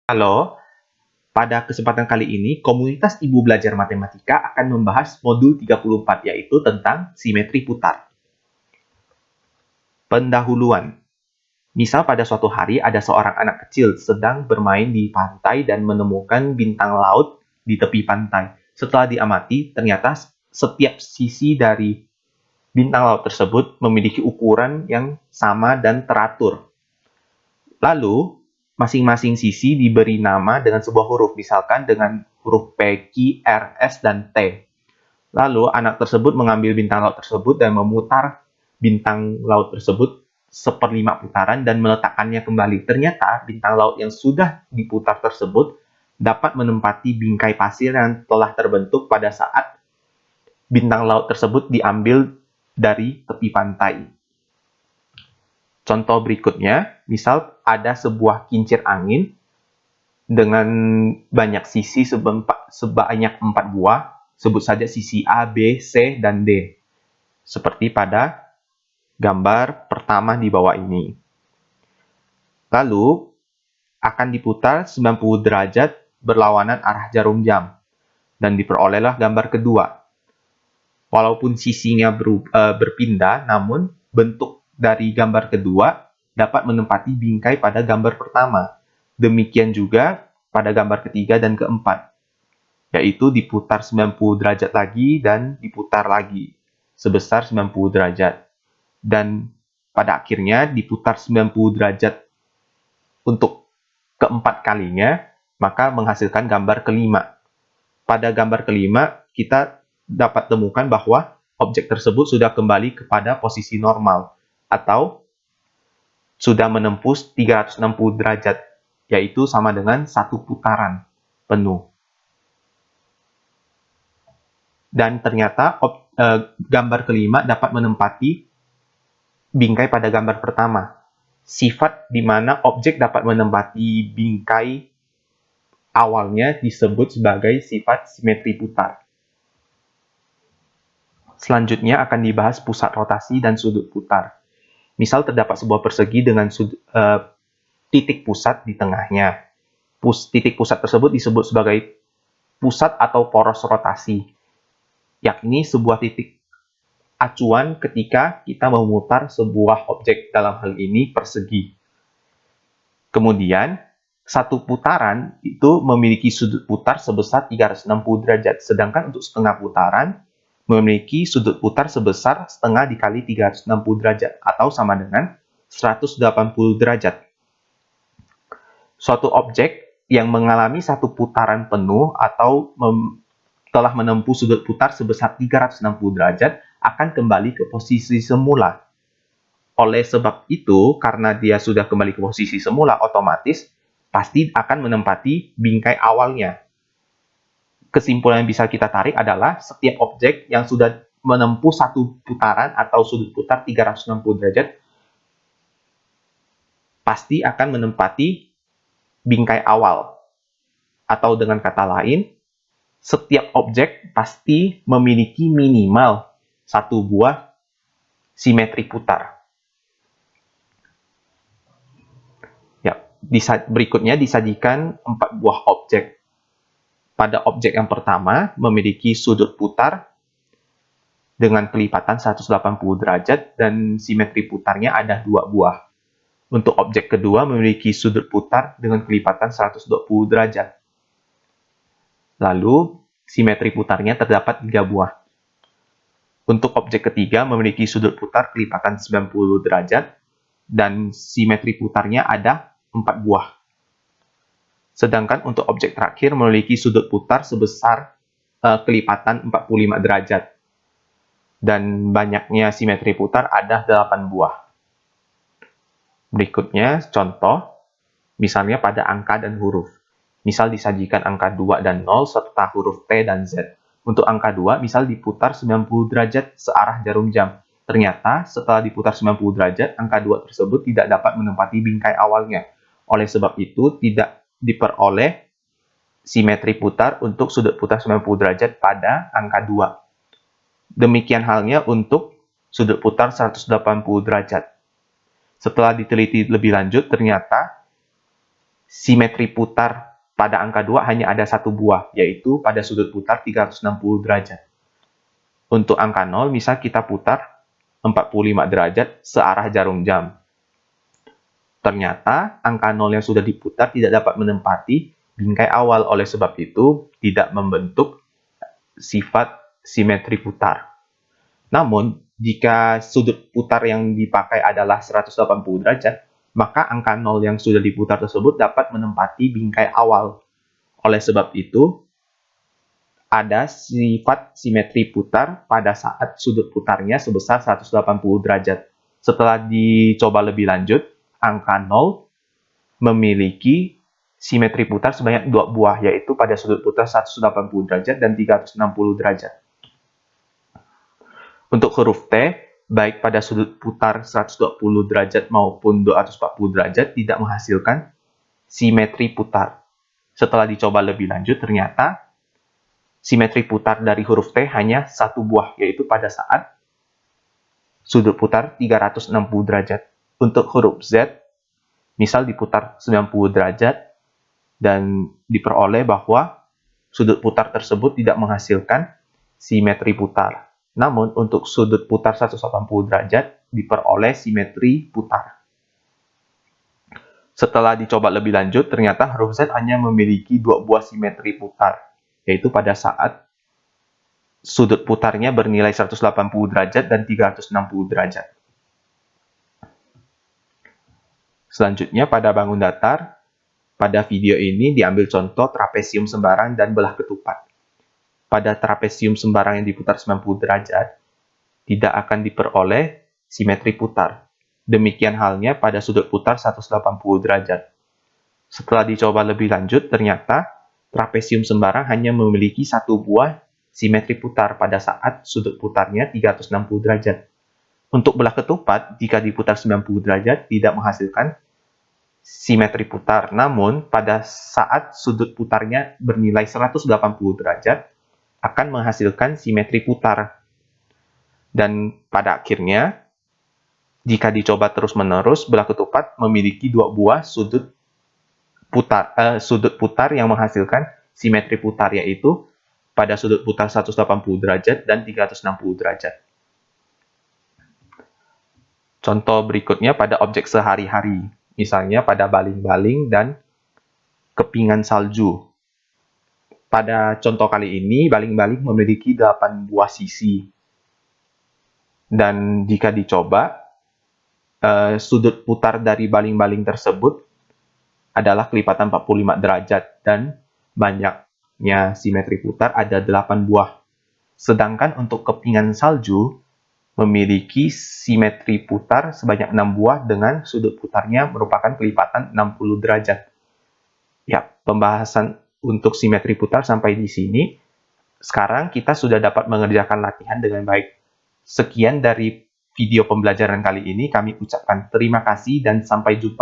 Halo, pada kesempatan kali ini, komunitas Ibu Belajar Matematika akan membahas modul 34, yaitu tentang simetri putar. Pendahuluan. Misal pada suatu hari ada seorang anak kecil sedang bermain di pantai dan menemukan bintang laut di tepi pantai. Setelah diamati, ternyata setiap sisi dari bintang laut tersebut memiliki ukuran yang sama dan teratur. Lalu, masing-masing sisi diberi nama dengan sebuah huruf, misalkan dengan huruf P, Q, R, S, dan T. Lalu, anak tersebut mengambil bintang laut tersebut dan memutar bintang laut tersebut seperlima putaran dan meletakkannya kembali. Ternyata, bintang laut yang sudah diputar tersebut dapat menempati bingkai pasir yang telah terbentuk pada saat bintang laut tersebut diambil dari tepi pantai. Contoh berikutnya, misal ada sebuah kincir angin dengan banyak sisi sebanyak 4 buah, sebut saja sisi A, B, C, dan D. Seperti pada gambar pertama di bawah ini. Lalu, akan diputar 90 derajat berlawanan arah jarum jam, dan diperolehlah gambar kedua. Walaupun sisinya berpindah, namun bentuk dari gambar kedua dapat menempati bingkai pada gambar pertama. Demikian juga pada gambar ketiga dan keempat, yaitu diputar 90 derajat lagi dan diputar lagi sebesar 90 derajat. Dan pada akhirnya diputar 90 derajat untuk keempat kalinya, maka menghasilkan gambar kelima. Pada gambar kelima, kita dapat temukan bahwa objek tersebut sudah kembali kepada posisi normal atau sudah menempuh 360 derajat, yaitu sama dengan satu putaran penuh. Dan ternyata gambar kelima dapat menempati bingkai pada gambar pertama. Sifat di mana objek dapat menempati bingkai awalnya disebut sebagai sifat simetri putar. Selanjutnya akan dibahas pusat rotasi dan sudut putar. Misal terdapat sebuah persegi dengan titik pusat di tengahnya. Titik pusat tersebut disebut sebagai pusat atau poros rotasi, yakni sebuah titik acuan ketika kita memutar sebuah objek, dalam hal ini persegi. Kemudian, satu putaran itu memiliki sudut putar sebesar 360 derajat, sedangkan untuk setengah putaran memiliki sudut putar sebesar setengah dikali 360 derajat, atau sama dengan 180 derajat. Suatu objek yang mengalami satu putaran penuh atau telah menempuh sudut putar sebesar 360 derajat akan kembali ke posisi semula. Oleh sebab itu, karena dia sudah kembali ke posisi semula, otomatis pasti akan menempati bingkai awalnya. Kesimpulan yang bisa kita tarik adalah setiap objek yang sudah menempuh satu putaran atau sudut putar 360 derajat pasti akan menempati bingkai awal. Atau dengan kata lain, setiap objek pasti memiliki minimal satu buah simetri putar. Ya, berikutnya disajikan 4 buah objek. Pada objek yang pertama memiliki sudut putar dengan kelipatan 180 derajat dan simetri putarnya ada 2 buah. Untuk objek kedua memiliki sudut putar dengan kelipatan 120 derajat. Lalu simetri putarnya terdapat 3 buah. Untuk objek ketiga memiliki sudut putar kelipatan 90 derajat dan simetri putarnya ada 4 buah. Sedangkan untuk objek terakhir memiliki sudut putar sebesar kelipatan 45 derajat. Dan banyaknya simetri putar ada 8 buah. Berikutnya contoh, misalnya pada angka dan huruf. Misal disajikan angka 2 dan 0 serta huruf T dan Z. Untuk angka 2, misal diputar 90 derajat searah jarum jam. Ternyata setelah diputar 90 derajat, angka 2 tersebut tidak dapat menempati bingkai awalnya. Oleh sebab itu, tidak diperoleh simetri putar untuk sudut putar 90 derajat pada angka 2. Demikian halnya untuk sudut putar 180 derajat. Setelah diteliti lebih lanjut, ternyata simetri putar pada angka 2 hanya ada satu buah, yaitu pada sudut putar 360 derajat. Untuk angka 0, misal kita putar 45 derajat searah jarum jam. Ternyata, angka 0 yang sudah diputar tidak dapat menempati bingkai awal, oleh sebab itu tidak membentuk sifat simetri putar. Namun, jika sudut putar yang dipakai adalah 180 derajat, maka angka 0 yang sudah diputar tersebut dapat menempati bingkai awal. Oleh sebab itu, ada sifat simetri putar pada saat sudut putarnya sebesar 180 derajat. Setelah dicoba lebih lanjut, angka 0 memiliki simetri putar sebanyak 2 buah, yaitu pada sudut putar 180 derajat dan 360 derajat. Untuk huruf T, baik pada sudut putar 120 derajat maupun 240 derajat tidak menghasilkan simetri putar. Setelah dicoba lebih lanjut, ternyata simetri putar dari huruf T hanya satu buah, yaitu pada saat sudut putar 360 derajat. Untuk huruf Z, misal diputar 90 derajat dan diperoleh bahwa sudut putar tersebut tidak menghasilkan simetri putar. Namun, untuk sudut putar 180 derajat diperoleh simetri putar. Setelah dicoba lebih lanjut, ternyata huruf Z hanya memiliki 2 buah simetri putar, yaitu pada saat sudut putarnya bernilai 180 derajat dan 360 derajat. Selanjutnya, pada bangun datar, pada video ini diambil contoh trapesium sembarang dan belah ketupat. Pada trapesium sembarang yang diputar 90 derajat, tidak akan diperoleh simetri putar. Demikian halnya pada sudut putar 180 derajat. Setelah dicoba lebih lanjut, ternyata trapesium sembarang hanya memiliki satu buah simetri putar pada saat sudut putarnya 360 derajat. Untuk belah ketupat, jika diputar 90 derajat, tidak menghasilkan simetri putar. Namun, pada saat sudut putarnya bernilai 180 derajat, akan menghasilkan simetri putar. Dan pada akhirnya, jika dicoba terus-menerus, belah ketupat memiliki 2 buah sudut putar yang menghasilkan simetri putar, yaitu pada sudut putar 180 derajat dan 360 derajat. Contoh berikutnya pada objek sehari-hari, misalnya pada baling-baling dan kepingan salju. Pada contoh kali ini, baling-baling memiliki 8 buah sisi. Dan jika dicoba, sudut putar dari baling-baling tersebut adalah kelipatan 45 derajat dan banyaknya simetri putar ada 8 buah. Sedangkan untuk kepingan salju memiliki simetri putar sebanyak 6 buah dengan sudut putarnya merupakan kelipatan 60 derajat. Ya, pembahasan untuk simetri putar sampai di sini. Sekarang kita sudah dapat mengerjakan latihan dengan baik. Sekian dari video pembelajaran kali ini. Kami ucapkan terima kasih dan sampai jumpa